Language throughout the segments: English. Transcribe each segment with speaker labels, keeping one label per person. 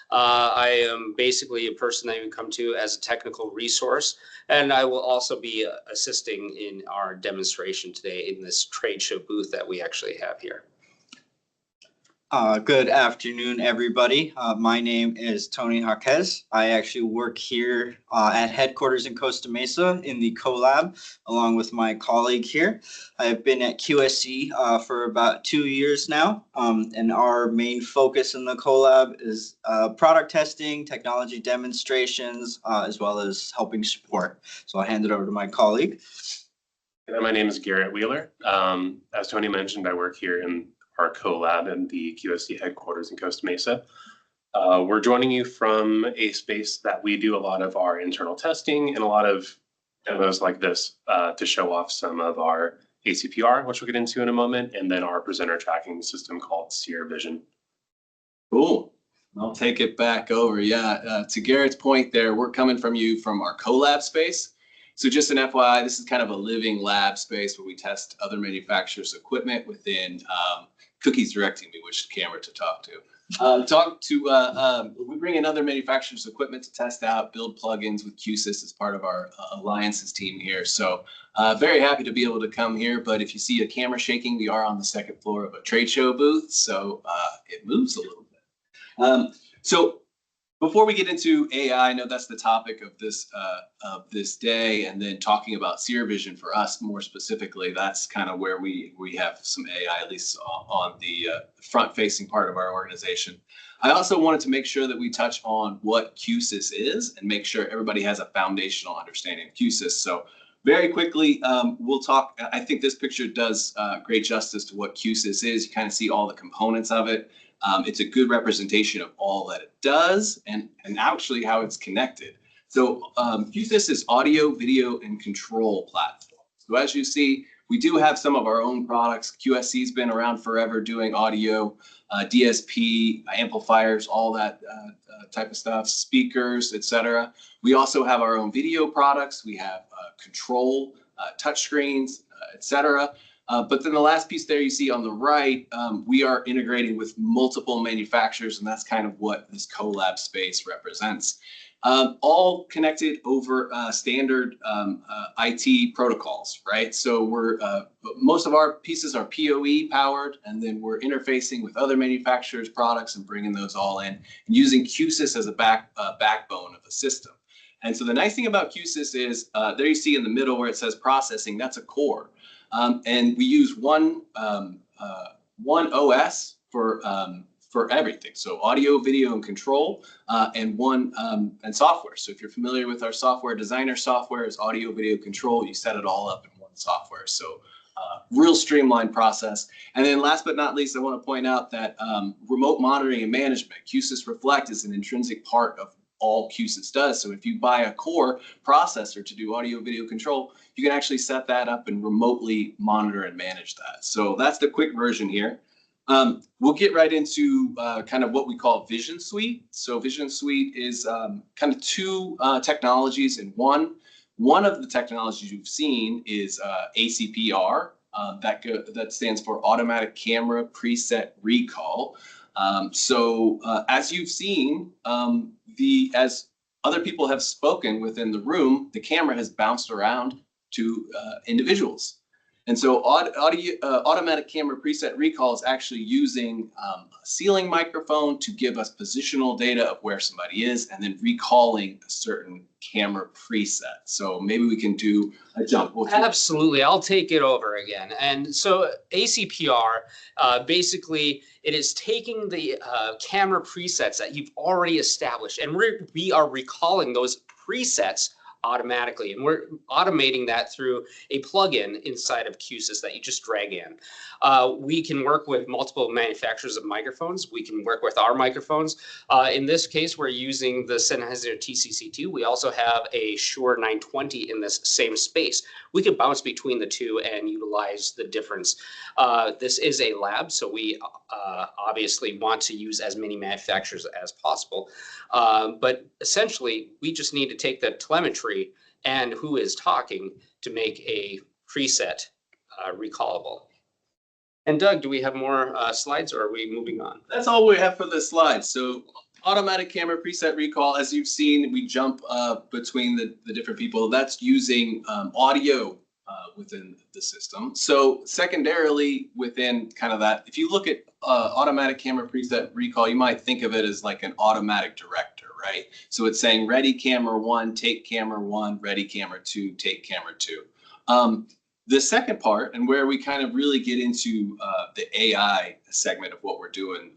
Speaker 1: I am basically a person that you come to as a technical resource, and I will also be assisting in our demonstration today in this trade show booth that we actually have here.
Speaker 2: Good afternoon, everybody. My name is Tony Jaquez. I actually work here at headquarters in Costa Mesa in the collab, along with my colleague here. I've been at QSC for about 2 years now, and our main focus in the collab is product testing, technology demonstrations, as well as helping support. So I'll hand it over to my colleague.
Speaker 3: My name is Garrett Wheeler. As Tony mentioned, I work here in our collab in the QSC headquarters in Costa Mesa. We're joining you from a space that we do a lot of our internal testing and a lot of demos like this to show off some of our ACPR, which we'll get into in a moment, and then our presenter tracking system called Shure Vision.
Speaker 4: Cool. I'll take it back over. Yeah, to Garrett's point there, we're coming from you from our collab space. So just an FYI, this is kind of a living lab space where we test other manufacturers' equipment within Cookie's directing me which camera to talk to. We bring in other manufacturers' equipment to test out, build plugins with QSys as part of our alliances team here. So very happy to be able to come here. But if you see a camera shaking, we are on the second floor of a trade show booth, so it moves a little bit. So before we get into AI, I know that's the topic of this day, and then talking about Shure Vision for us more specifically, that's kind of where we have some AI, at least on the front-facing part of our organization. I also wanted to make sure that we touch on what QSys is and make sure everybody has a foundational understanding of QSys. So very quickly, we'll talk. I think this picture does great justice to what QSys is. You kind of see all the components of it. It's a good representation of all that it does and actually how it's connected. So QSys is audio, video, and control platform. So as you see, we do have some of our own products. QSC's been around forever doing audio, DSP, amplifiers, all that type of stuff, speakers, etc. We also have our own video products. We have control, touchscreens, etc. But then the last piece there you see on the right, we are integrating with multiple manufacturers, and that's kind of what this collab space represents. All connected over standard IT protocols, right? So most of our pieces are PoE powered, and then we're interfacing with other manufacturers' products and bringing those all in, and using QSys as a backbone of the system. And so the nice thing about QSys is, there you see in the middle where it says processing, that's a core. And we use one OS for everything. So audio, video, and control, and software. So if you're familiar with our software designer software, is audio, video, control. You set it all up in one software. So real streamlined process. And then last but not least, I want to point out that remote monitoring and management, QSys Reflect, is an intrinsic part of all QSys does. So if you buy a core processor to do audio video control, you can actually set that up and remotely monitor and manage that. So that's the quick version here. We'll get right into kind of what we call Vision Suite. So Vision Suite is kind of two technologies in one. One of the technologies you've seen is ACPR. That stands for Automatic Camera Preset Recall. As you've seen, as other people have spoken within the room, the camera has bounced around to individuals. And so automatic camera preset recall is actually using a ceiling microphone to give us positional data of where somebody is, and then recalling a certain camera preset. So maybe we can do a jump.
Speaker 1: Absolutely, I'll take it over again. And so ACPR, basically, it is taking the camera presets that you've already established, and we are recalling those presets automatically, and we're automating that through a plugin inside of QSys that you just drag in. We can work with multiple manufacturers of microphones. We can work with our microphones. In this case, we're using the Sennheiser TCC2. We also have a Shure 920 in this same space. We can bounce between the two and utilize the difference. This is a lab, so we obviously want to use as many manufacturers as possible. But essentially, we just need to take the telemetry and who is talking to make a preset recallable. And Doug, do we have more slides, or are we moving on?
Speaker 4: That's all we have for the slides. So automatic camera preset recall, as you've seen, we jump between the different people. That's using audio within the system. So secondarily, within kind of that, if you look at automatic camera preset recall, you might think of it as like an automatic director, right? So it's saying ready camera 1, take camera 1, ready camera 2, take camera 2. The second part, and where we kind of really get into the AI segment of what we're doing,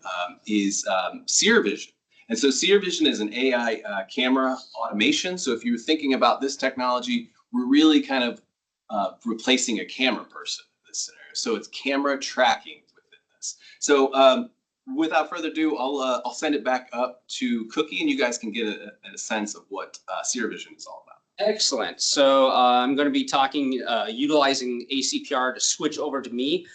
Speaker 4: is Shure Vision. And so Shure Vision is an AI camera automation. So if you're thinking about this technology, we're really kind of replacing a camera person in this scenario. So it's camera tracking within this. So without further ado, I'll send it back up to Cookie, and you guys can get a sense of what Shure Vision is all about.
Speaker 1: Excellent. So I'm going to be talking, utilizing ACPR to switch over to me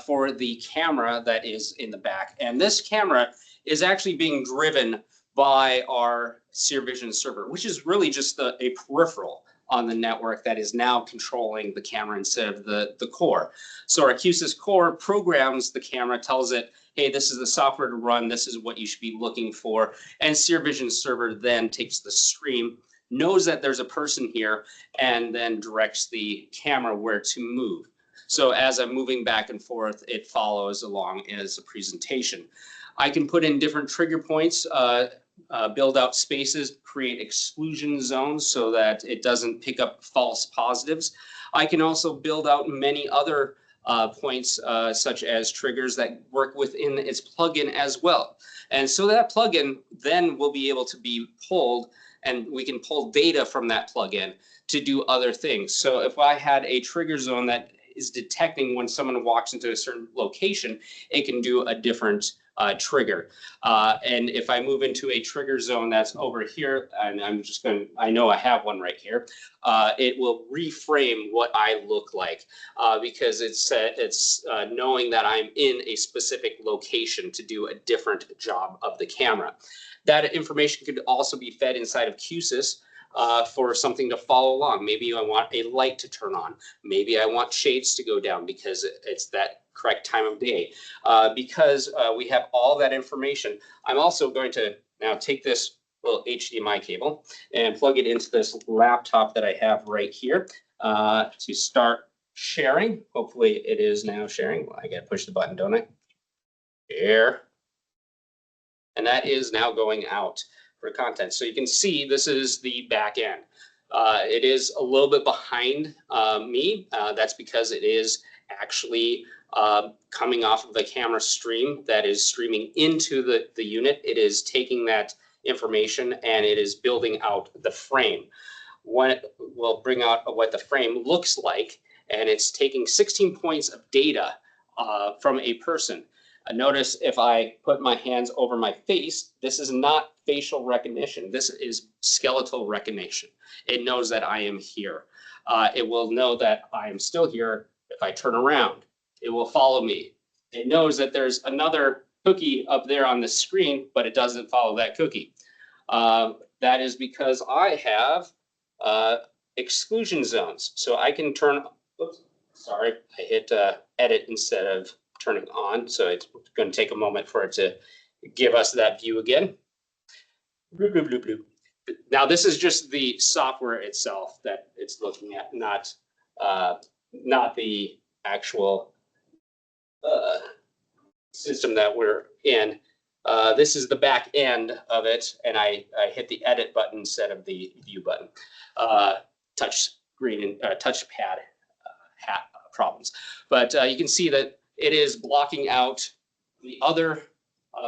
Speaker 1: for the camera that is in the back. And this camera is actually being driven by our Shure Vision server, which is really just a peripheral on the network that is now controlling the camera instead of the core. So our QSys core programs the camera, tells it, hey, this is the software to run, this is what you should be looking for. And Shure Vision server then takes the stream, knows that there's a person here, and then directs the camera where to move. So as I'm moving back and forth, it follows along as a presentation. I can put in different trigger points, build out spaces, create exclusion zones so that it doesn't pick up false positives. I can also build out many other points, such as triggers that work within its plugin as well. And so that plugin then will be able to be pulled, and we can pull data from that plugin to do other things. So if I had a trigger zone that is detecting when someone walks into a certain location, it can do a different trigger. And if I move into a trigger zone that's over here, and I'm just going to, I know I have one right here, it will reframe what I look like because it's knowing that I'm in a specific location to do a different job of the camera. That information could also be fed inside of QSys for something to follow along. Maybe I want a light to turn on. Maybe I want shades to go down because it's that correct time of day. Because we have all that information, I'm also going to now take this little HDMI cable and plug it into this laptop that I have right here to start sharing. Hopefully it is now sharing. Well, I got to push the button, don't I? Share. And that is now going out for content. So you can see this is the back end. It is a little bit behind me. That's because it is actually coming off of the camera stream that is streaming into the unit. It is taking that information and it is building out the frame. What will bring out what the frame looks like, and it's taking 16 points of data from a person. Notice if I put my hands over my face, this is not facial recognition. This is skeletal recognition. It knows that I am here. It will know that I am still here if I turn around. It will follow me. It knows that there's another cookie up there on the screen, but it doesn't follow that cookie. That is because I have exclusion zones. So I can turn, oops, sorry, I hit edit instead of turning on. So it's going to take a moment for it to give us that view again. Bloop, bloop, bloop, bloop. Now this is just the software itself that it's looking at, not the actual system that we're in. This is the back end of it, and I hit the edit button instead of the view button. Touch screen and touchpad problems, but you can see that it is blocking out the other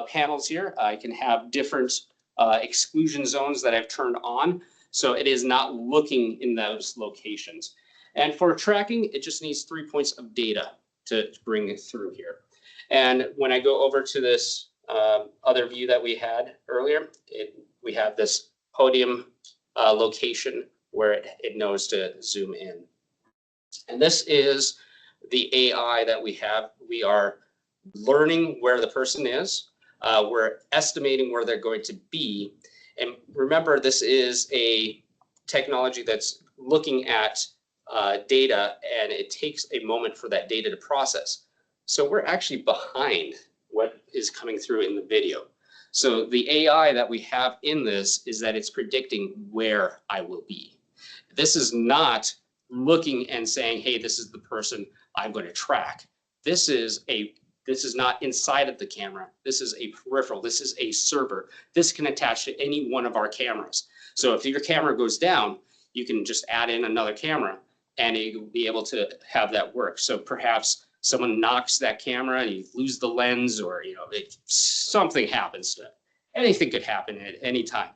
Speaker 1: panels here. I can have different exclusion zones that I've turned on, so it is not looking in those locations. And for tracking, it just needs 3 points of data to bring it through here. And when I go over to this other view that we had earlier, we have this podium location where it knows to zoom in. And this is the AI that we have. We are learning where the person is. We're estimating where they're going to be. And remember, this is a technology that's looking at data, and it takes a moment for that data to process. So we're actually behind what is coming through in the video. So the AI that we have in this is that it's predicting where I will be. This is not looking and saying, hey, this is the person I'm going to track. This is not inside of the camera. This is a peripheral. This is a server. This can attach to any one of our cameras. So if your camera goes down, you can just add in another camera and you'll be able to have that work. So perhaps someone knocks that camera and you lose the lens, or something happens to it. Anything could happen at any time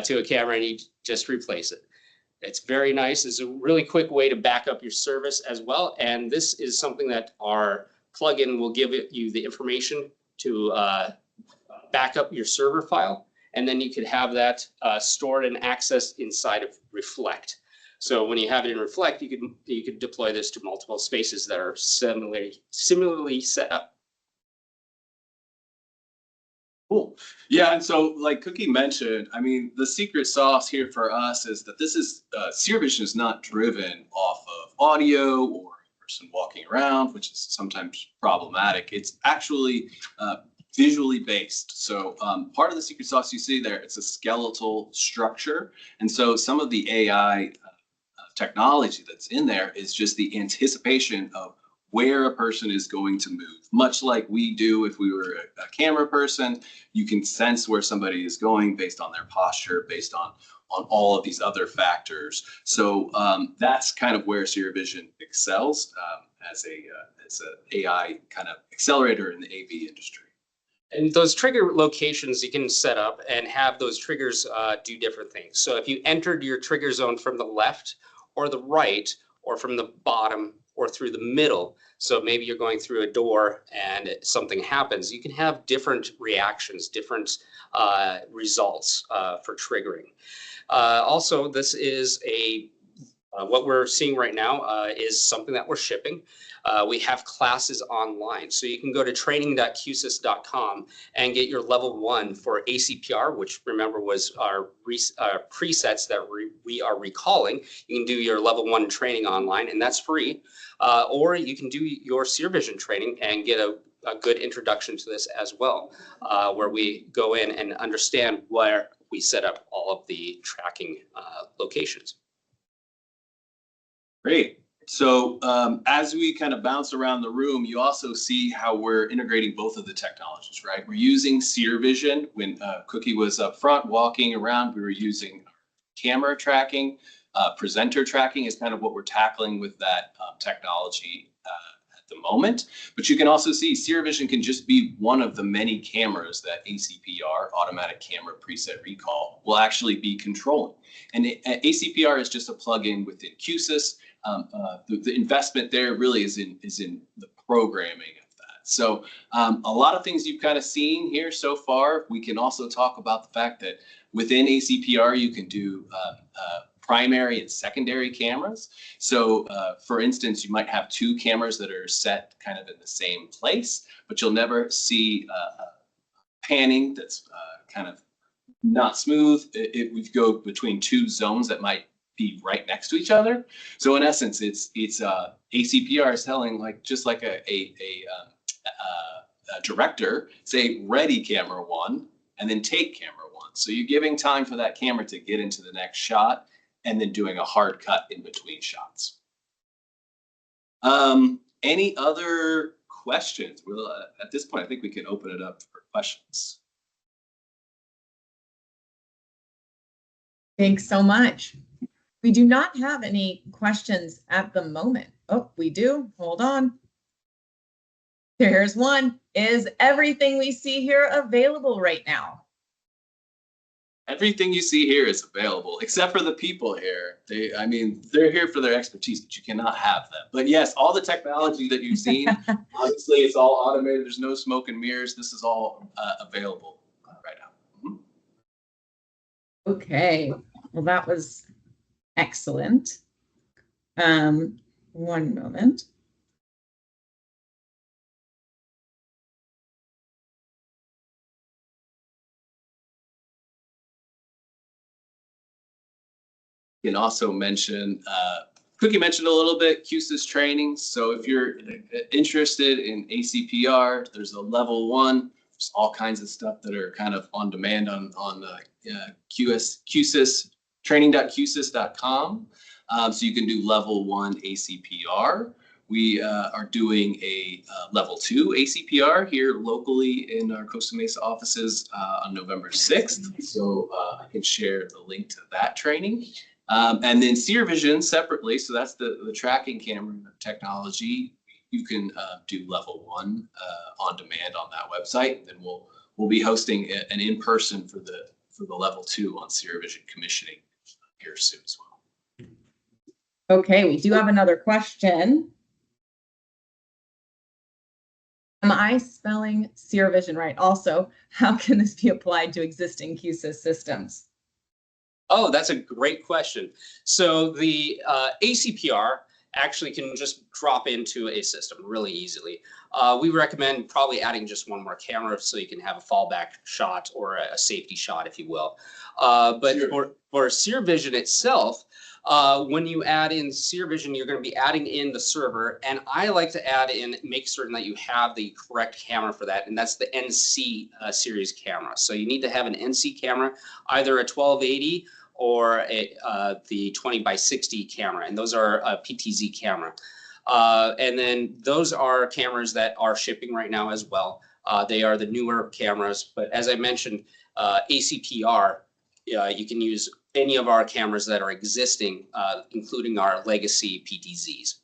Speaker 1: to a camera, and you just replace it. It's very nice. It's a really quick way to back up your service as well. And this is something that our plugin will give you the information to back up your server file. And then you could have that stored and accessed inside of Reflect. So when you have it in Reflect, you could deploy this to multiple spaces that are similarly set up.
Speaker 4: Cool. Yeah, and so like Cookie mentioned, I mean, the secret sauce here for us is that this is Seer Vision is not driven off of audio or a person walking around, which is sometimes problematic. It's actually visually based. So part of the secret sauce you see there, it's a skeletal structure. And so some of the AI technology that's in there is just the anticipation of where a person is going to move. Much like we do if we were a camera person, you can sense where somebody is going based on their posture, based on all of these other factors. So that's kind of where Seer Vision excels as an AI kind of accelerator in the AV industry.
Speaker 1: And those trigger locations you can set up and have those triggers do different things. So if you entered your trigger zone from the left or the right, or from the bottom or through the middle, so maybe you're going through a door and something happens, you can have different reactions, different results for triggering. Also, this is what we're seeing right now is something that we're shipping. We have classes online, so you can go to training.qsys.com and get your level 1 for ACPR, which remember was our presets that we are recalling. You can do your level 1 training online, and that's free. Or you can do your Seer Vision training and get a good introduction to this as well, where we go in and understand where we set up all of the tracking locations.
Speaker 4: Great. So as we kind of bounce around the room, you also see how we're integrating both of the technologies, right? We're using Seer Vision. When Cookie was up front walking around, we were using camera tracking. Presenter tracking is kind of what we're tackling with that technology at the moment. But you can also see Seer Vision can just be one of the many cameras that ACPR, Automatic Camera Preset Recall, will actually be controlling. And ACPR is just a plugin within QSys. The investment there really is in the programming of that. So a lot of things you've kind of seen here so far. We can also talk about the fact that within ACPR you can do primary and secondary cameras. So for instance, you might have two cameras that are set kind of in the same place, but you'll never see panning that's kind of not smooth. We go between two zones that might be right next to each other. So in essence, it's ACPR is telling just like a director, say ready camera 1 and then take camera 1. So you're giving time for that camera to get into the next shot and then doing a hard cut in between shots. Any other questions? Well, at this point, I think we can open it up for questions.
Speaker 5: Thanks so much. We do not have any questions at the moment. Oh, we do. Hold on. Here's one. Is everything we see here available right now?
Speaker 4: Everything you see here is available, except for the people here. I mean, they're here for their expertise, but you cannot have them. But yes, all the technology that you've seen, obviously it's all automated. There's no smoke and mirrors. This is all available right now. Mm-hmm.
Speaker 5: Okay. Well, that was excellent. One moment.
Speaker 4: You can also mention, Cookie mentioned a little bit QSys training. So if you're interested in ACPR, there's a level 1 There's all kinds of stuff that are kind of on demand on QSys, training.qsys.com. So you can do level 1 ACPR. We are doing a level 2 ACPR here locally in our Costa Mesa offices on November 6th. So I can share the link to that training. And then Seer Vision separately, so that's the tracking camera technology. You can do level 1 on demand on that website. And then we'll be hosting an in-person for the level 2 on Seer Vision commissioning here soon as well.
Speaker 5: Okay, we do have another question. Am I spelling Seer Vision right? Also, how can this be applied to existing QSys systems?
Speaker 1: Oh, that's a great question. So the ACPR actually can just drop into a system really easily. We recommend probably adding just one more camera so you can have a fallback shot or a safety shot, if you will. But sure. for Seer Vision itself, when you add in Seer Vision, you're going to be adding in the server, and I like to add in, make certain that you have the correct camera for that, and that's the NC series camera. So you need to have an NC camera, either a 1280 or the 20x60 camera, and those are a PTZ camera. And then those are cameras that are shipping right now as well. They are the newer cameras, but as I mentioned, ACPR, you can use any of our cameras that are existing, including our legacy PTZs.